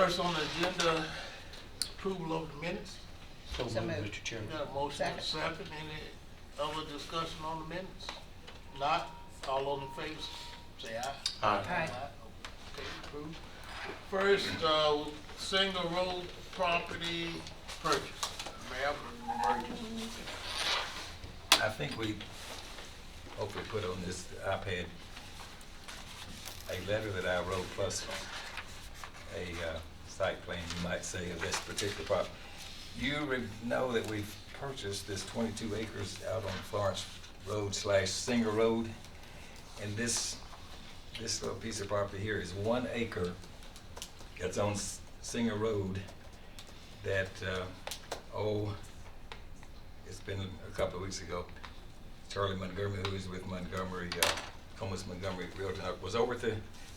First on the agenda, approval of the minutes. So So moved, moved. Mr. Chairman. Got a motion and a second. Any other discussion on the minutes? Not, all those in favor, say aye. Aye. Aye. Okay, approved. First, single road property purchase, map purchase. I think we hopefully put on this iPad a letter that I wrote plus a site plan, you might say, of this particular property. You know that we've purchased this 22 acres out on Florence Road / Singer Road. And this little piece of property here is 1 acre that's on Singer Road that, it's been a couple of weeks ago. Charlie Montgomery, who is with Montgomery, Comus Montgomery Realty, was over at the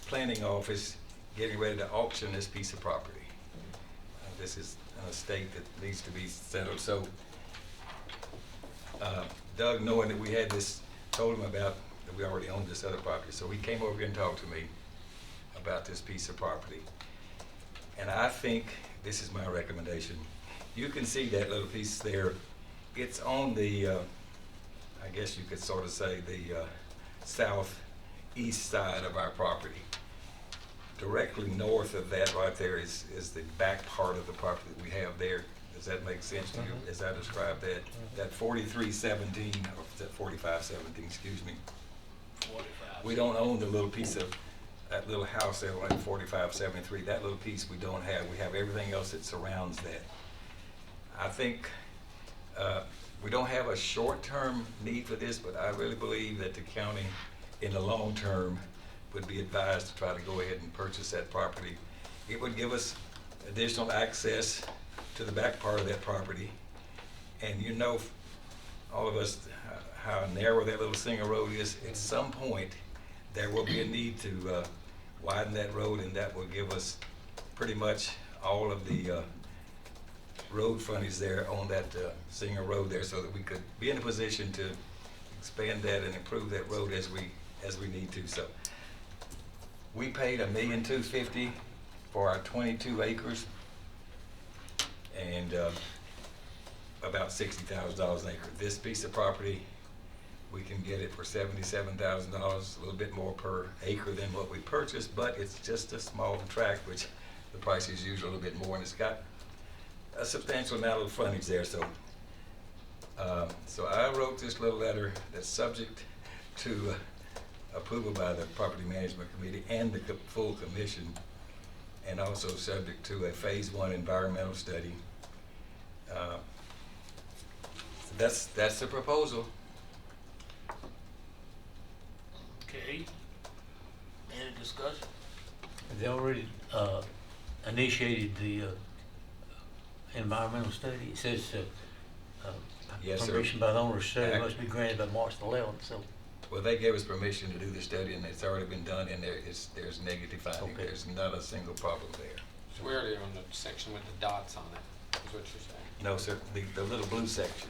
planning office getting ready to auction this piece of property. This is an estate that needs to be settled. So Doug, knowing that we had this, told him about that we already owned this other property. So he came over here and talked to me about this piece of property. And I think this is my recommendation. You can see that little piece there. It's on the, I guess you could sort of say the southeast side of our property. Directly north of that right there is the back part of the property that we have there. Does that make sense to you as I describe that? That 4317, or is that 4517, excuse me. 45. We don't own the little piece of, that little house there on 4573. That little piece we don't have. We have everything else that surrounds that. I think we don't have a short-term need for this, but I really believe that the county, in the long term, would be advised to try to go ahead and purchase that property. It would give us additional access to the back part of that property. And you know, all of us, how narrow that little Singer Road is. At some point, there will be a need to widen that road, and that will give us pretty much all of the road frontage there on that Singer Road there, so that we could be in a position to expand that and improve that road as we need to. So we paid $1,250,000 for our 22 acres and about $60,000 an acre. This piece of property, we can get it for $77,000, a little bit more per acre than what we purchased, but it's just a small tract, which the price is usually a little bit more, and it's got a substantial amount of frontage there. So I wrote this little letter that's subject to approval by the Property Management Committee and the full commission, and also subject to a phase 1 environmental study. That's the proposal. Okay. Any discussion? They already initiated the environmental study. It says Yes, sir. permission by the owner study must be granted by March 11th. So Well, they gave us permission to do the study, and it's already been done, and there's negative finding. Okay. There's not a single problem there. Where are they on the section with the dots on it, is what you're saying? No, sir, the little blue section,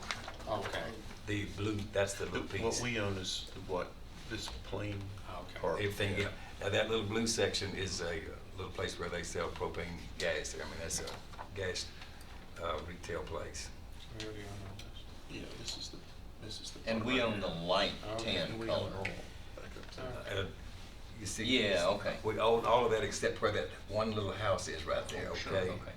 Okay, the blue, that's the little piece. What we own is what, this plain okay. part. Everything, yeah. Now, that little blue section is a little place where they sell propane gas there. I mean, that's a gas retail place. So where are they on all this? Yeah, this is the. And we own the light Okay. tan We own color. all back up to Uh, You see? Yeah, okay. We own all of that except where that one little house is right there, Oh, sure, okay? okay.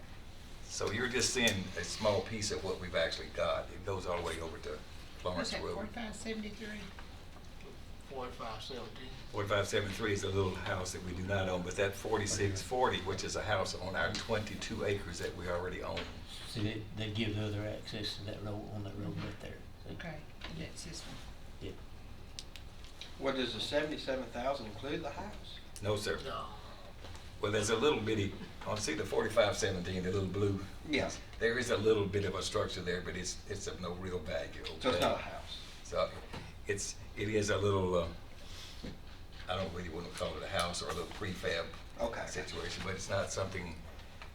So you're just seeing a small piece of what we've actually got. It goes all the way over to What's Florence that, Road. 4573? 4517. 4573 is a little house that we do not own, but that 4640, which is a house on our 22 acres that we already own. see, they give the other access to that road, on that road right there. See? Okay, and that's this one. Yeah. What, does the 77,000 include the house? No, sir. No. Well, there's a little bitty, see the 4517, the little blue? Yeah. There is a little bit of a structure there, but it's of no real value, okay? So it's not a house? So it is a little, I don't really want to call it a house or a little prefab Okay. situation, but it's not something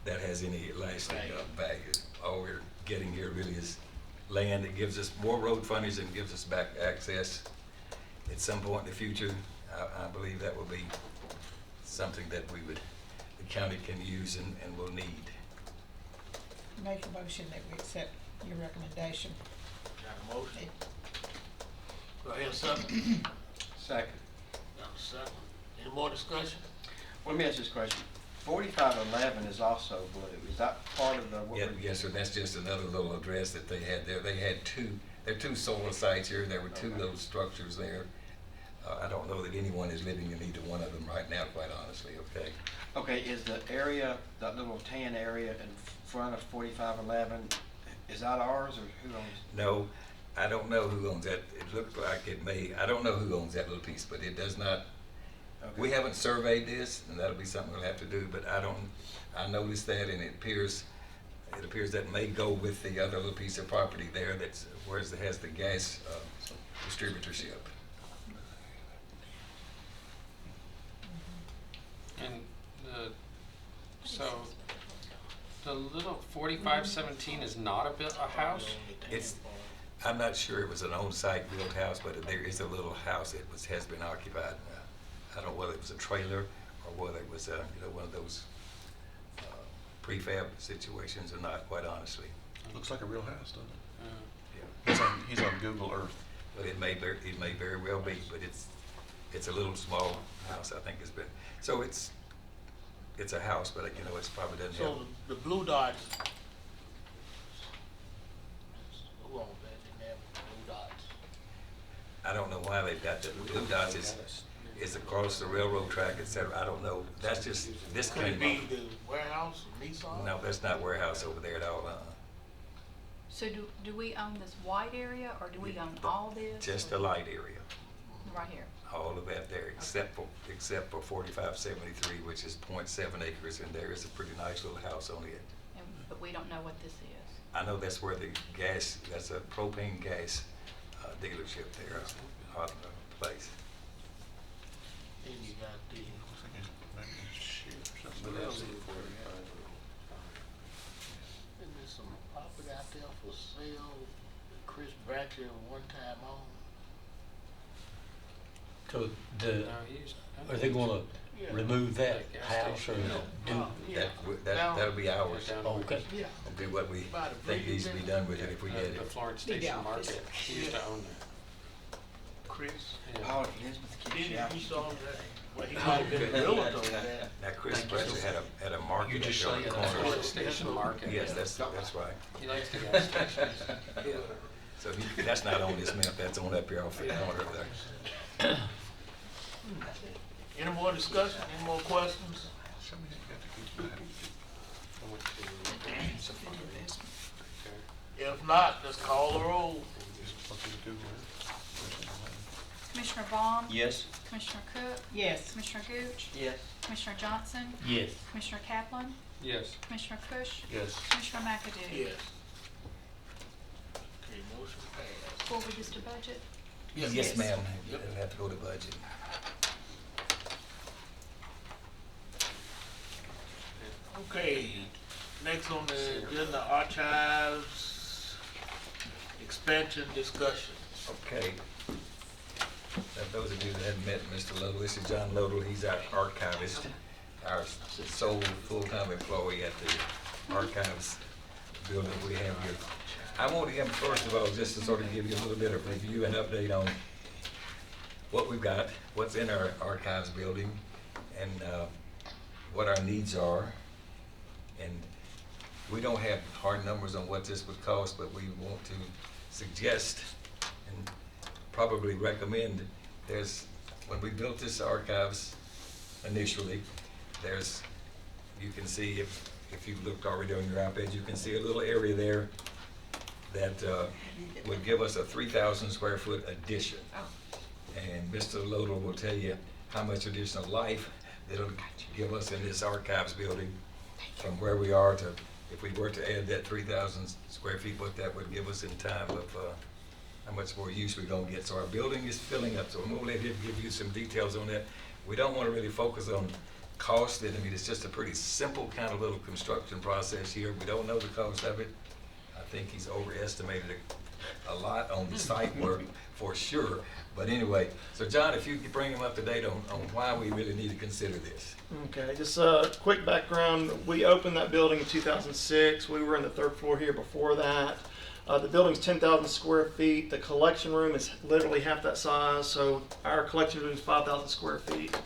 that has any lasting value. All we're getting here really is land that gives us more road frontage and gives us back access. At some point in the future, I believe that will be something that we would the county can use and will need. Make a motion that we accept your recommendation. Got a motion? Do I hear a second? Second. Got a second. Any more discussion? Let me ask this question. 4511 is also blue. Is that part of the? what Yeah, we're- yes, sir, that's just another little address that they had there. They had there are two solar sites here, there were two little structures there. I don't know that anyone is living in either one of them right now, quite honestly, okay? Okay, is the area, that little tan area in front of 4511, is that ours or who owns? No, I don't know who owns that. It looked like it may, I don't know who owns that little piece, but it does not, Okay. we haven't surveyed this, and that'll be something we'll have to do, but I noticed that, and it appears that may go with the other little piece of property there that's, where it has the gas distributorship. And so the little 4517 is not a house? I'm not sure it was an on-site built house, but there is a little house that has been occupied. I don't know whether it was a trailer or whether it was one of those prefab situations or not, quite honestly. Looks like a real house, doesn't it? Uh, He's on Google Earth. But it may very well be, but it's a little small house, I think it's been, so it's a house, but it's probably doesn't have. So the blue dots. Who owns that? They have blue dots. I don't know why they've got the blue dots, it's across the railroad track, et cetera, I don't know, that's just, this Could it came be up. the warehouse or Nissan? No, that's not warehouse over there at all, So do we own this white area, or do we own all this? just the light area, Right here. all of that there, except for 4573, which is 0.7 acres, and there is a pretty nice little house on it. But we don't know what this is. I know that's where the gas, that's a propane gas dealership there, place. Then you got the, Looks like maybe a ship or something. What else? and there's some property out there for sale that Chris Bratcher one time owned. So no, he's- are they gonna Yeah. remove that Gas house or station. do? Yeah. That'll be ours. Down Okay. Yeah. It'll be what we By the think needs to be done with it if we get The it. Florence Big Station office. Market, he used to own that. Chris. Yeah. Oh, Elizabeth keeps Didn't you out. he saw that? Well, he might have been a realtor over there. Now, Chris Bratcher had a market You just up there on say the that. corner. Florence Station Market. Yes, that's right. He likes the gas stations. So that's not on this map, that's on up here off the corner of there. Any more discussion, any more questions? Somebody got to keep that. I went to Safari. Okay. If not, let's call the roll. Look at Google Earth. Commissioner Baum? Yes. Commissioner Cook? Yes. Commissioner Gooch? Yes. Commissioner Johnson? Yes. Commissioner Kaplan? Yes. Commissioner Kush? Yes. Commissioner McAdoo? Yes. Okay, motion passed. Forward this to budget? Yes, ma'am, Yep. it'll have to go to budget. Okay, next on the agenda, archives expansion discussion. Okay. Now, those of you that haven't met Mr. Lodell, this is John Lodell, he's our archivist, our sole full-time employee at the archives building we have here. I want him, first of all, just to sort of give you a little bit of review and update on what we've got, what's in our archives building, and what our needs are. And we don't have hard numbers on what this would cost, but we want to suggest and probably recommend, when we built this archives initially, you can see, if you've looked already on your iPad, you can see a little area there that would give us a 3,000 square foot addition. And Mr. Lodell will tell you how much additional life it'll give us in this archives building from where we are to, if we were to add that 3,000 square feet, what that would give us in time of how much more use we're gonna get. So our building is filling up, so I'm gonna let him give you some details on that. We don't wanna really focus on cost. I mean, it's just a pretty simple kind of little construction process here. We don't know the cost of it. I think he's overestimated a lot on the site work for sure. But anyway, so John, if you could bring him up to date on why we really need to consider this. Okay, just a quick background. We opened that building in 2006. We were in the third floor here before that. The building's 10,000 square feet. The collection room is literally half that size, so our collection room is 5,000 square feet.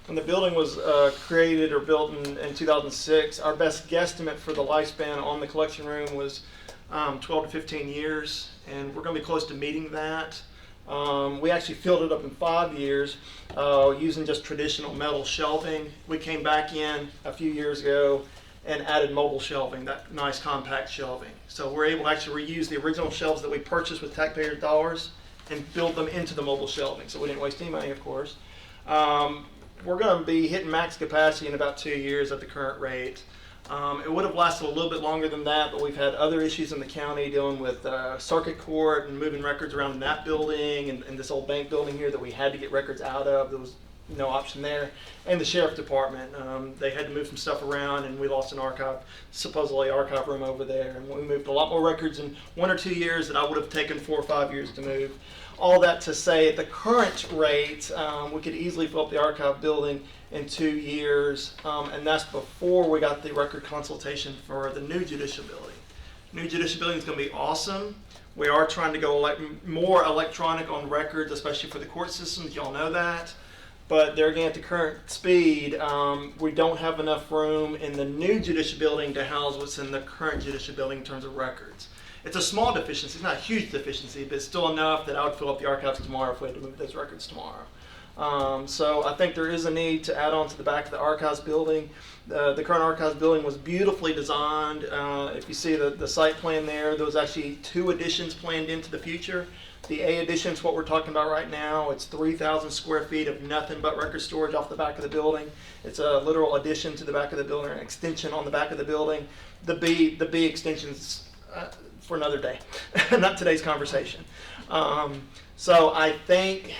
When the building was created or built in 2006, our best guesstimate for the lifespan on the collection room was 12 to 15 years, and we're going to be close to meeting that. We actually filled it up in 5 years using just traditional metal shelving. We came back in a few years ago and added mobile shelving, that nice compact shelving. So we're able to actually reuse the original shelves that we purchased with taxpayer dollars and build them into the mobile shelving. So we didn't waste any money, of course. We're going to be hitting max capacity in about 2 years at the current rate. It would have lasted a little bit longer than that, but we've had other issues in the county dealing with circuit court and moving records around in that building and this old bank building here that we had to get records out of. There was no option there. And the sheriff department, they had to move some stuff around, and we lost an archive, supposedly archive room over there. And we moved a lot more records in 1 or 2 years that I would have taken 4 or 5 years to move. All that to say, at the current rate, we could easily fill up the archive building in 2 years, and that's before we got the record consultation for the new judicial building. New judicial building is going to be awesome. We are trying to go more electronic on records, especially for the court systems. Y'all know that. But there again, at the current speed, we don't have enough room in the new judicial building to house what's in the current judicial building in terms of records. It's a small deficiency. It's not a huge deficiency, but it's still enough that I would fill up the archives tomorrow if we had to move those records tomorrow. So I think there is a need to add on to the back of the archives building. The current archives building was beautifully designed. If you see the site plan there was actually 2 additions planned into the future. The A addition is what we're talking about right now. It's 3,000 square feet of nothing but record storage off the back of the building. It's a literal addition to the back of the building, an extension on the back of the building. The B extensions for another day, not today's conversation. So I think,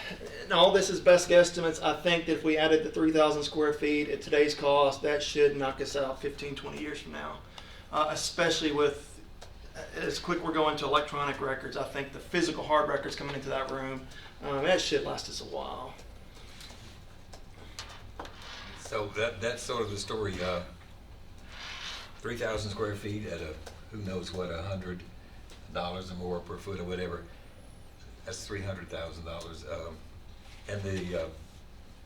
and all this is best guesstimates, I think that if we added the 3,000 square feet at today's cost, that should knock us out 15, 20 years from now, especially with as quick we're going to electronic records. I think the physical hard records coming into that room, that should last us a while. So that's sort of the story. 3,000 square feet at who knows what, $100 or more per foot or whatever. That's $300,000. And the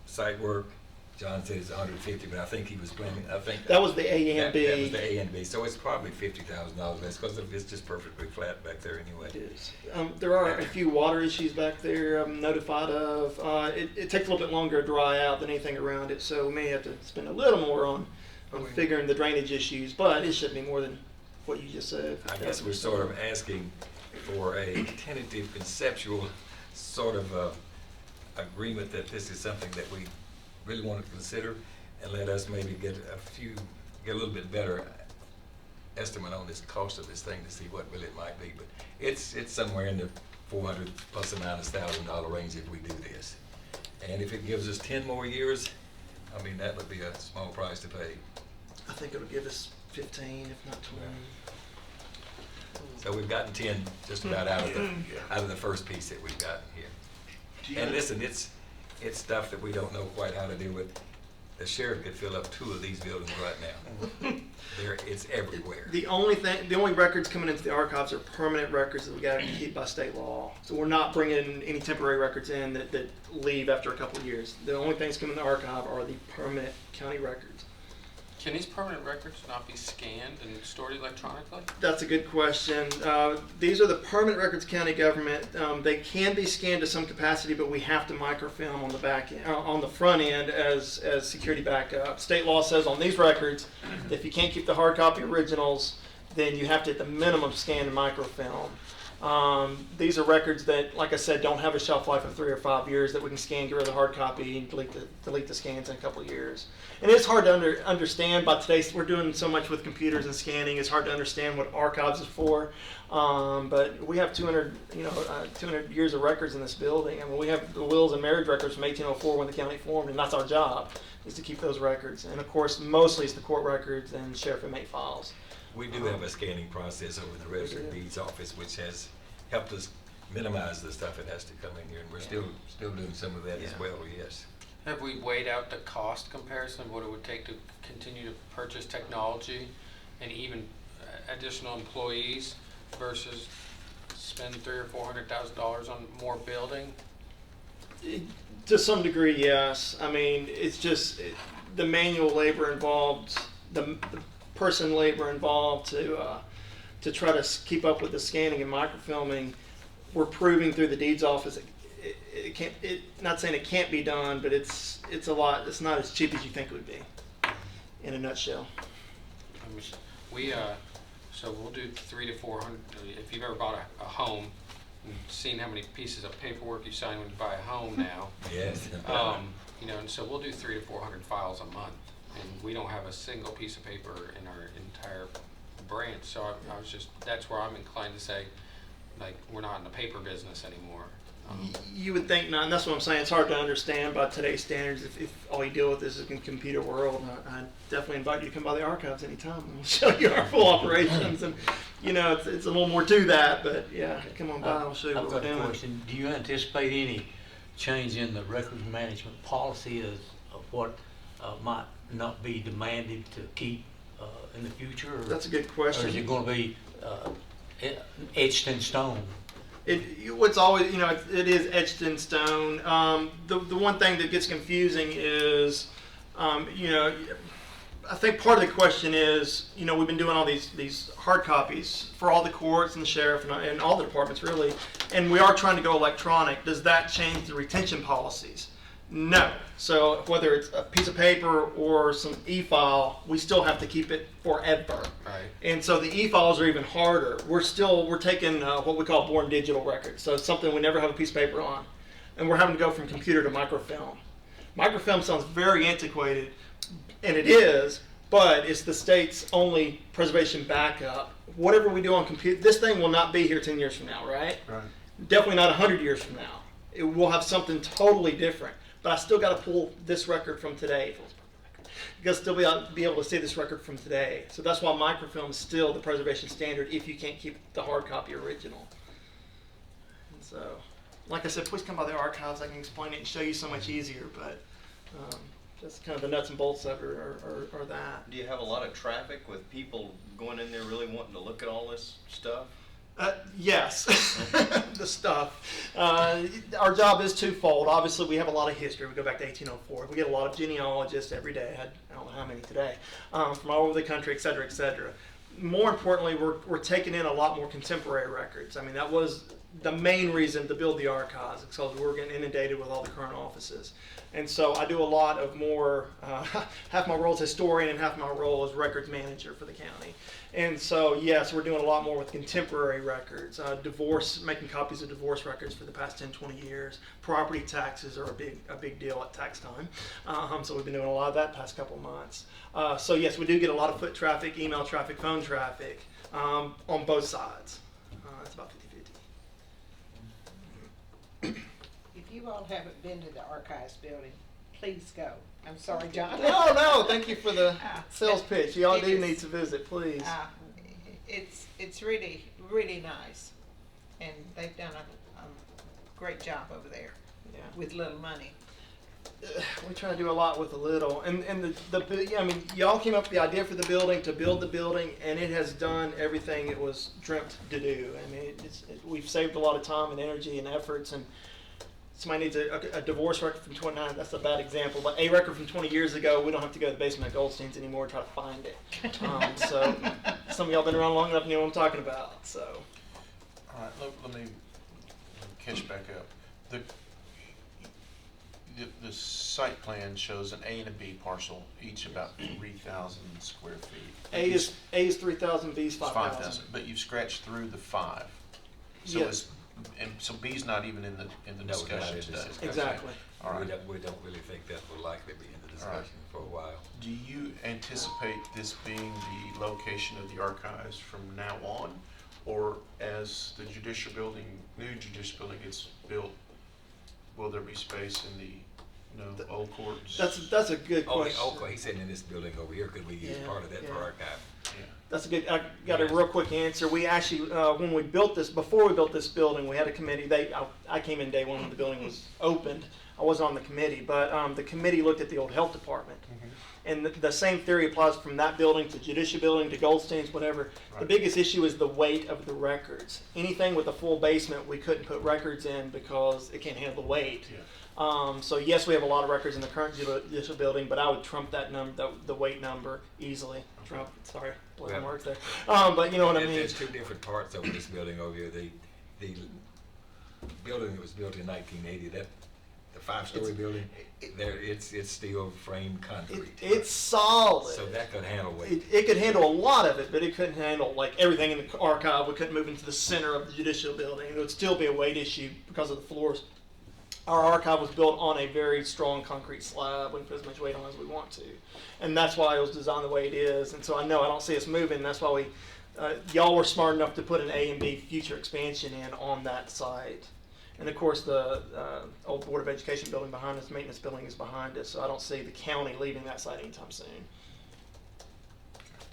site work, John said it's 150, but I think he was planning. I think that was the A and B. That was the A and B. So it's probably $50,000 less because it's just perfectly flat back there anyway. It is. There are a few water issues back there I'm notified of. It takes a little bit longer to dry out than anything around it, so we may have to spend a little more on figuring the drainage issues, but it shouldn't be more than what you just said. I guess we're sort of asking for a tentative conceptual sort of agreement that this is something that we really want to consider, and let us maybe get a little bit better estimate on this cost of this thing to see what really it might be. But it's somewhere in the $400 plus or minus $1,000 range if we do this. And if it gives us 10 more years, I mean, that would be a small price to pay. I think it'll give us 15, if not 20. So we've gotten 10 just about out of the first piece that we've gotten here. And listen, it's stuff that we don't know quite how to deal with. The sheriff could fill up 2 of these buildings right now. It's everywhere. The only records coming into the archives are permanent records that we got to keep by state law. So we're not bringing any temporary records in that leave after a couple of years. The only things coming in the archive are the permanent county records. Can these permanent records not be scanned and stored electronically? That's a good question. These are the permanent records county government. They can be scanned to some capacity, but we have to microfilm on the back end, on the front end as security backup. State law says on these records, if you can't keep the hard copy originals, then you have to at the minimum scan and microfilm. These are records that, like I said, don't have a shelf life of 3 or 5 years that we can scan, get rid of the hard copy, and delete the scans in a couple of years. And it's hard to understand by today's, we're doing so much with computers and scanning, it's hard to understand what archives is for. But we have 200 years of records in this building. I mean, we have the wills and marriage records from 1804 when the county formed, and that's our job, is to keep those records. And of course, mostly it's the court records and sheriff inmate files. We do have a scanning process over in the Register of Deeds office, which has helped us minimize the stuff that has to come in here, and we're still doing some of that as Yeah. well, yes. Have we weighed out the cost comparison of what it would take to continue to purchase technology and even additional employees versus spend $300,000 or $400,000 on more building? To some degree, yes. I mean, it's just the manual labor involved, the person labor involved to try to keep up with the scanning and microfilming. We're proving through the deeds office it can't. Not saying it can't be done, but it's a lot. It's not as cheap as you think it would be. In a nutshell. So we'll do 300 to 400. If you've ever bought a home and seen how many pieces of paperwork you sign when you buy a home now, Yes. you know, and so we'll do 300 to 400 files a month, and we don't have a single piece of paper in our entire branch. So I was just, that's where I'm inclined to say, like, we're not in the paper business anymore. You would think not, and that's what I'm saying. It's hard to understand by today's standards if all you deal with is in the computer world. I definitely invite you to come by the archives anytime, and we'll show you our full operations. And you know, it's a little more to that, but yeah, come on by. I'll show you I've what we're got a doing. question. Do you anticipate any change in the records management policy of what might not be demanded to keep in the future? Or, That's a good or question. is it going to be etched in stone? What's always, you know, it is etched in stone. The one thing that gets confusing is, you know, I think part of the question is, you know, we've been doing all these hard copies for all the courts and the sheriff and all the departments really, and we are trying to go electronic. Does that change the retention policies? No. So whether it's a piece of paper or some e-file, we still have to keep it forever. Right. And so the e-files are even harder. We're taking what we call born digital records. So it's something we never have a piece of paper on. And we're having to go from computer to microfilm. Microfilm sounds very antiquated, and it is, but it's the state's only preservation backup. Whatever we do on computer, this thing will not be here 10 years from now, right? Right. Definitely not 100 years from now. It will have something totally different. But I still got to pull this record from today. You got to still be able to see this record from today. So that's why microfilm is still the preservation standard if you can't keep the hard copy original. And so, like I said, please come by the archives. I can explain it and show you so much easier. But just kind of the nuts and bolts of it are that. Do you have a lot of traffic with people going in there really wanting to look at all this stuff? Yes, the stuff. Our job is twofold. Obviously, we have a lot of history. We go back to 1804. We get a lot of genealogists every day. I don't know how many today, from all over the country, et cetera, et cetera. More importantly, we're taking in a lot more contemporary records. I mean, that was the main reason to build the archives, because we were getting inundated with all the current offices. And so I do a lot of more, half my role as historian and half my role as records manager for the county. And so, yes, we're doing a lot more with contemporary records, making copies of divorce records for the past 10, 20 years. Property taxes are a big deal at tax time. So we've been doing a lot of that past couple months. So yes, we do get a lot of foot traffic, email traffic, phone traffic on both sides. It's about 50-50. If you all haven't been to the archives building, please go. I'm sorry, John. No, thank you for the sales pitch. Y'all It do is. need to visit, please. It's really, really nice. And they've done a great job over there Yeah. with little money. We try to do a lot with a little, and I mean, y'all came up with the idea for the building to build the building, and it has done everything it was dreamt to do. I mean, we've saved a lot of time and energy and efforts, and somebody needs a divorce record from 29. That's a bad example, but a record from 20 years ago, we don't have to go to the basement of Goldstein's anymore and try to find it. So some of y'all been around long enough to know what I'm talking about. So All right, let me catch back up. The site plan shows an A and a B parcel, each about 3,000 square feet. A is 3,000, B is It's 5,000. but you've scratched through the 5. So Yes. so B's not even in the No, it's not discussion in the today. discussion. Exactly. All right. We don't really think that will likely be in the All right. discussion for a while. Do you anticipate this being the location of the archives from now on? Or as the new judicial building gets built, will there be space in the old courts? That's a good question. He said in this building over here, could we use Yeah, part of that for yeah. archive? That's a good, I got a real quick answer. We actually, when we built this, before we built this building, we had a committee. I came in day one when the building was opened. I wasn't on the committee, but the committee looked at the old health department. And the same theory applies from that building to Judicial Building to Goldstein's, whatever. The biggest issue is the weight of the records. Anything with a full basement, we couldn't put records in because it can't handle the weight. So yes, we have a lot of records in the current Judicial Building, but I would trump that number, the weight number, easily. Trump, sorry, blowing words there. But you know what I mean. There's two different parts of this building over here. The building that was built in 1980, the 5-story building, it's steel frame concrete. It's solid. So that could handle weight. It could handle a lot of it, but it couldn't handle like everything in the archive. We couldn't move into the center of the Judicial Building. It would still be a weight issue because of the floors. Our archive was built on a very strong concrete slab. We can put as much weight on as we want to. And that's why it was designed the way it is. And so I don't see us moving. That's why y'all were smart enough to put an A and B future expansion in on that site. And of course, the old Board of Education building behind us, maintenance building is behind us. So I don't see the county leaving that site anytime soon.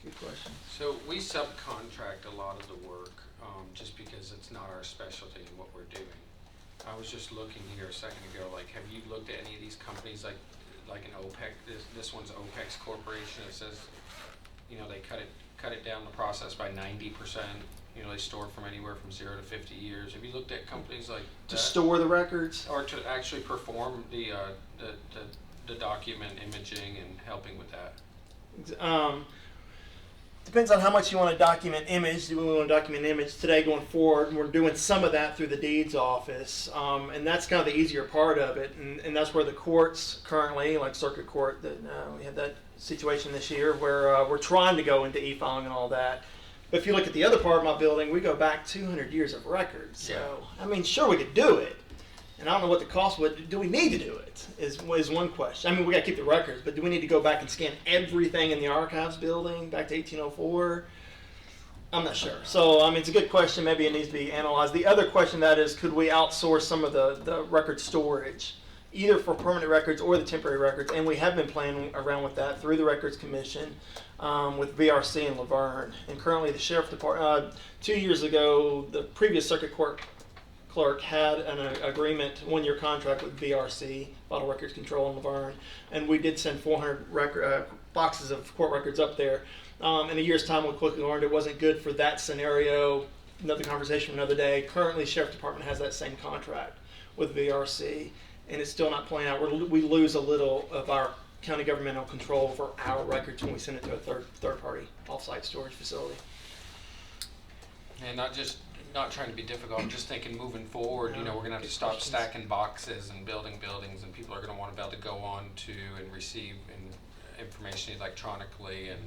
Good question. So we subcontract a lot of the work, just because it's not our specialty in what we're doing. I was just looking here a second ago, like, have you looked at any of these companies, like an OPEC, this one's OPEX Corporation, it says, you know, they cut it down the process by 90%, you know, they store from anywhere from 0 to 50 years. Have you looked at companies like To that? store the records? Or to actually perform the document imaging and helping with that? Depends on how much you want to document image. Do we want to document image today going forward? And we're doing some of that through the deeds office. And that's kind of the easier part of it. And that's where the courts currently, like circuit court, we had that situation this year where we're trying to go into e-filing and all that. But if you look at the other part of my building, we go back 200 years of records. So, I mean, sure, we could do it. And I don't know what the cost would. Do we need to do it? Is one question. I mean, we got to keep the records, but do we need to go back and scan everything in the archives building back to 1804? I'm not sure. So, I mean, it's a good question. Maybe it needs to be analyzed. The other question that is, could we outsource some of the record storage, either for permanent records or the temporary records? And we have been playing around with that through the Records Commission with VRC and Laverne. And currently, the Sheriff Department, 2 years ago, the previous circuit court clerk had an agreement, 1-year contract with VRC, Vital Records Control in Laverne, and we did send 400 boxes of court records up there. In a year's time, we quickly learned it wasn't good for that scenario. Another conversation another day. Currently, Sheriff Department has that same contract with VRC, and it's still not playing out. We lose a little of our county governmental control over our records when we send it to a third-party off-site storage facility. And not trying to be difficult, I'm just thinking moving forward, you know, we're gonna have to stop stacking boxes and building buildings, and people are gonna want to be able to go on to and receive information electronically, and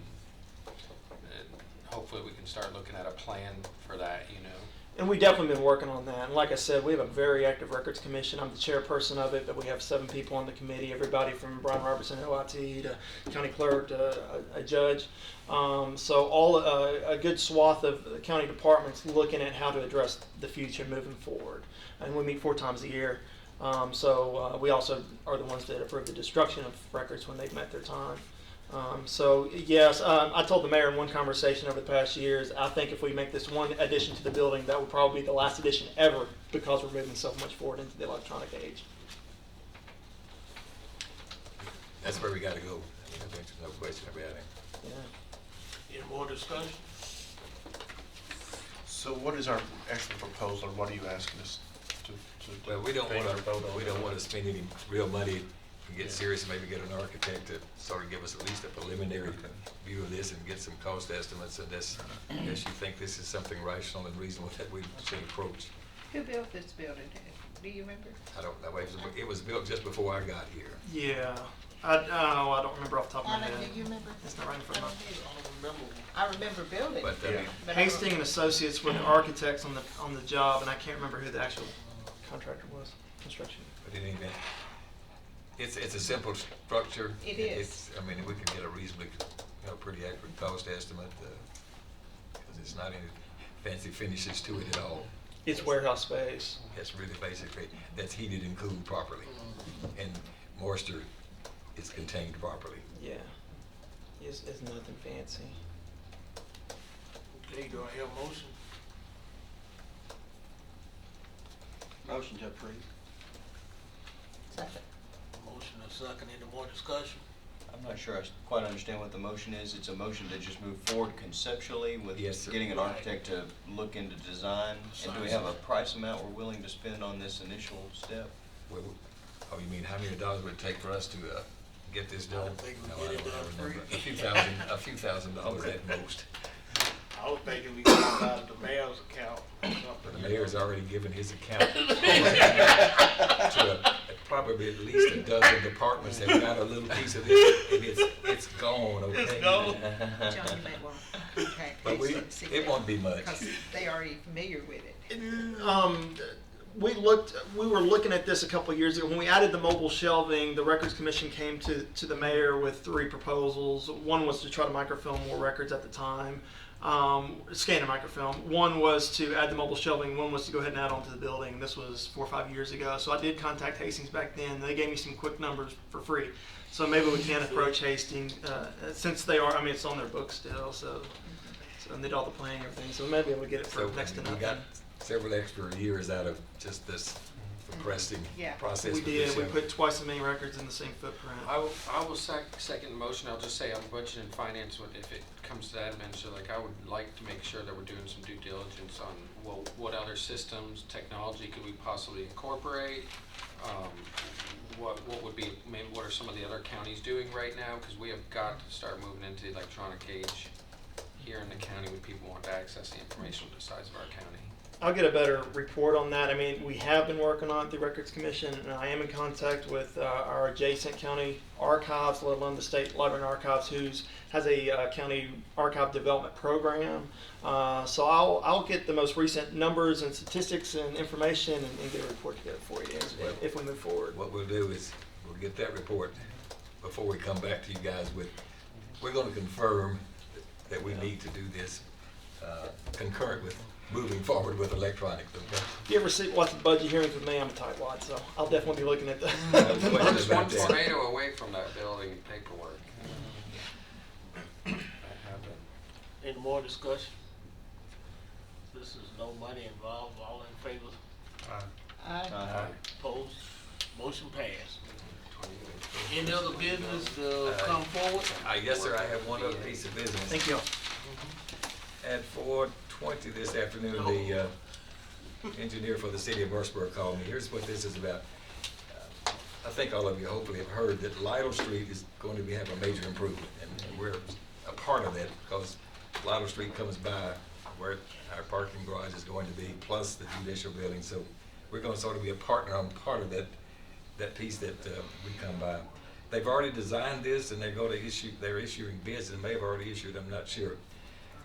hopefully we can start looking at a plan for that, you know. And we've definitely been working on that. And like I said, we have a very active records commission. I'm the chairperson of it, but we have 7 people on the committee, everybody from Brian Robertson, OIT, to county clerk, to a judge. So all a good swath of the county departments looking at how to address the future moving forward. And we meet 4 times a year. So we also are the ones that approve the destruction of records when they've met their time. So yes, I told the mayor in one conversation over the past years, I think if we make this one addition to the building, that would probably be the last addition ever, because we're moving so much forward into the electronic age. That's where we gotta go. I think there's no question about it. Yeah. Any more discussion? So what is our actual proposal, or what are you asking us to Well, we don't debate wanna, or vote on? we don't wanna spend any real money and get serious, and maybe get an architect to sort of give us at least a preliminary view of this and get some cost estimates, and this, unless you think this is something rational and reasonable that we should approach. Who built this building? Do you remember? I don't know, it was built just before I got here. Yeah. I don't remember off the top of my Alan, head. do you remember? It's not right in front of me. I remember building. But I mean, But I don't- Hastings and Associates were the architects on the job, and I can't remember who the actual contractor was. Construction. but it ain't been, it's a simple structure. It is. It's, I mean, we can get a reasonably, pretty accurate cost estimate, because it's not any fancy finishes to it at all. It's warehouse space. It's really basically, that's heated and cooled properly, and moisture is contained properly. Yeah. It's nothing fancy. Okay, do I hear a motion? Motion to approve. Second. Motion and second, any more discussion? I'm not sure I quite understand what the motion is. It's a motion to just move forward conceptually with Yes, sir. getting an Right. architect to look into design. And do we have a price amount we're willing to spend on this initial step? Well, oh, you mean how many dollars would it take for us to, get this done? don't think we No, get I it don't done remember. free. A few thousand dollars at most. I was thinking we got it out of the mayor's account or something. But the mayor's already given his account to probably at least a dozen departments have got a little piece of this, and it's gone, okay? It's gone. John, you may want to contact But we, HCC it won't be much. because they already familiar with it. We were looking at this a couple of years ago. When we added the mobile shelving, the Records Commission came to the mayor with 3 proposals. One was to try to microfilm more records at the time, scan a microfilm. One was to add the mobile shelving. One was to go ahead and add onto the building. This was 4 or 5 years ago. So I did contact Hastings back then. They gave me some quick numbers for free. So maybe we can approach Hastings, since they are, I mean, it's on their books still, so they did all the planning and everything. So maybe we'll get it for So next to we nothing. got several extra years out of just this requesting Yeah. process. We with the did. We shelving. put twice as many records in the same footprint. I will second the motion. I'll just say I'm budget and finance with, if it comes to that, so like I would like to make sure that we're doing some due diligence on, well, what other systems, technology could we possibly incorporate? What would be, maybe what are some of the other counties doing right now? Because we have got to start moving into the electronic age here in the county when people want to access the information on the size of our county. I'll get a better report on that. I mean, we have been working on it, the Records Commission, and I am in contact with our adjacent county archives, let alone the State Library and Archives, has a county archive development program. So I'll get the most recent numbers and statistics and information and get a report together for you if we move forward. What we'll do is, we'll get that report before we come back to you guys with, we're gonna confirm that we need to do this concurrent with moving forward with electronics, okay? If you ever watch the budget hearings with me, I'm a tightwad, so I'll definitely be looking at the. No We're question just one about that. tornado away from that building paperwork. I have it. Any more discussion? This is no money involved, all in favor, Aye. opposed, motion passed. Any other business to come forward? Yes, sir, I have one other piece of business. Thank you. At 4:20 this afternoon, the engineer for the city of Murfreesboro called me. Here's what this is about. I think all of you hopefully have heard that Lytle Street is going to have a major improvement, and we're a part of that because Lytle Street comes by where our parking garage is going to be, plus the judicial building. So we're going to sort of be a partner on part of that piece that we come by. They've already designed this, and they're issuing bids, and may have already issued, I'm not sure.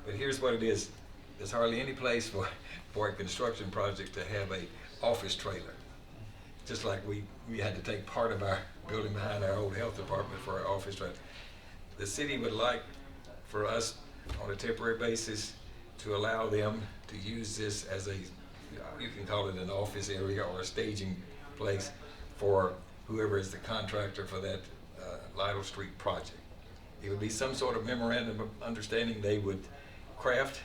But here's what it is. There's hardly any place for a construction project to have a office trailer. Just like we had to take part of our building behind our old health department for our office trailer. The city would like for us on a temporary basis to allow them to use this as you can call it an office area or a staging place for whoever is the contractor for that Lytle Street project. It would be some sort of memorandum of understanding they would craft,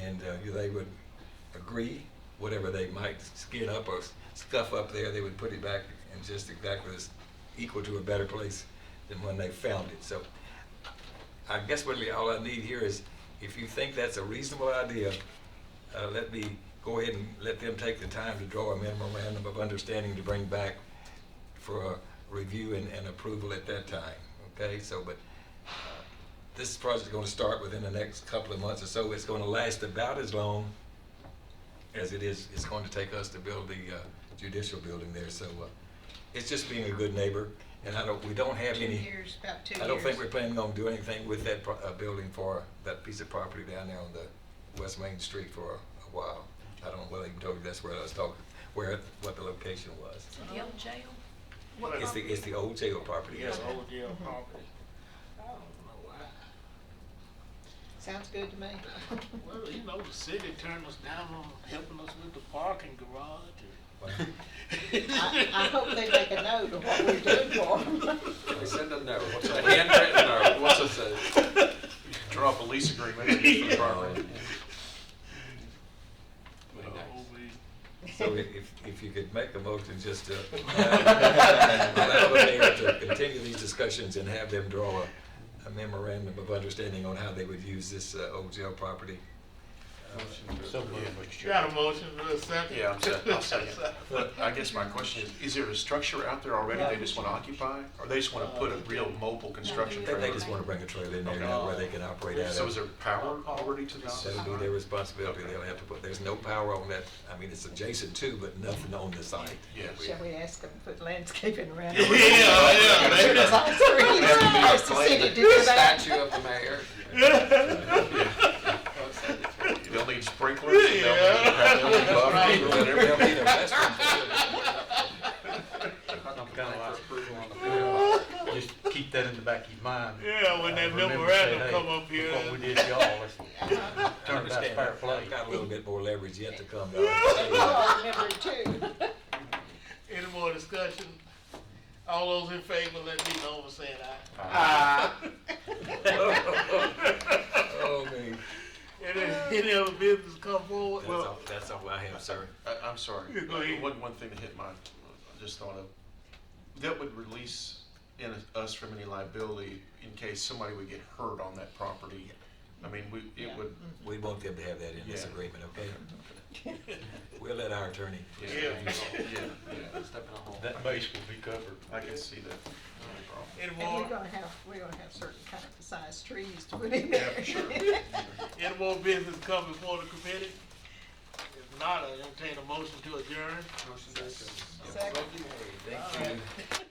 and they would agree whatever they might skin up or scuff up there, they would put it back in just exactly as equal to a better place than when they found it. So I guess really all I need here is, if you think that's a reasonable idea, let me go ahead and let them take the time to draw a memorandum of understanding to bring back for review and approval at that time. Okay, so but this project is going to start within the next couple of months or so. It's going to last about as long as it's going to take us to build the judicial building there. So it's just being a good neighbor, and we don't have 2 any. years, about 2 years. I don't think we're planning on doing anything with that building for that piece of property down there on the West Main Street for a while. I don't know, even told you that's where I was talking, what the location was. The old jail? It's the old jail property. Yes, Yes. old jail property. I don't know why. Sounds good to me. Well, the city turned us down on helping us with the parking garage. I hope they make a note of what we're doing for them. I send a note. What's a handwritten note? What's it say? Drop a lease agreement I guess, for the property. So if you could make a motion just to allow the mayor to continue these discussions and have them draw a memorandum of understanding on how they would use this old jail property. So Got a motion for a second? Yeah, I'll second. But I guess my question is there a structure out there already they just want to occupy? Or they just want to put a real mobile construction They trailer? just want to bring a trailer in there where they can operate out So is of. there power already to this? That'll be their responsibility. They'll have to put, there's no power on that. I mean, it's adjacent to, but nothing on the site. Yeah. Shall we ask them to put landscaping around Yeah, it? yeah. Design trees. Ask the city to do that. Statue of the mayor. They'll need sprinklers and they'll need buffering. They'll need a restroom facility. I'm kinda like, Approval on the floor. just keep that in the back of your mind. Yeah, when that Remember to memorandum say, hey, come up here. What we did to y'all, let's I turn it back understand. fair play. I've got a little bit more leverage yet to come. Oh, remember too. Any more discussion? All those in favor, let me know by saying aye. Ah. Oh, man. Any other business come forward? That's all I have, sir. I'm sorry. Go ahead. One thing that hit my, I just thought of, that would release us from any liability in case somebody would get hurt on that property. I mean, it would, We want them to have that in this Yeah. agreement, okay? We'll let our attorney. Yeah. yeah, Step in a hole. That base will be covered. I can see that. Any And more, we're gonna have certain kind of size trees to put in there. any more business come before the committee? If not, I entertain a motion to adjourn. Motion to adjourn. Second. Thank you.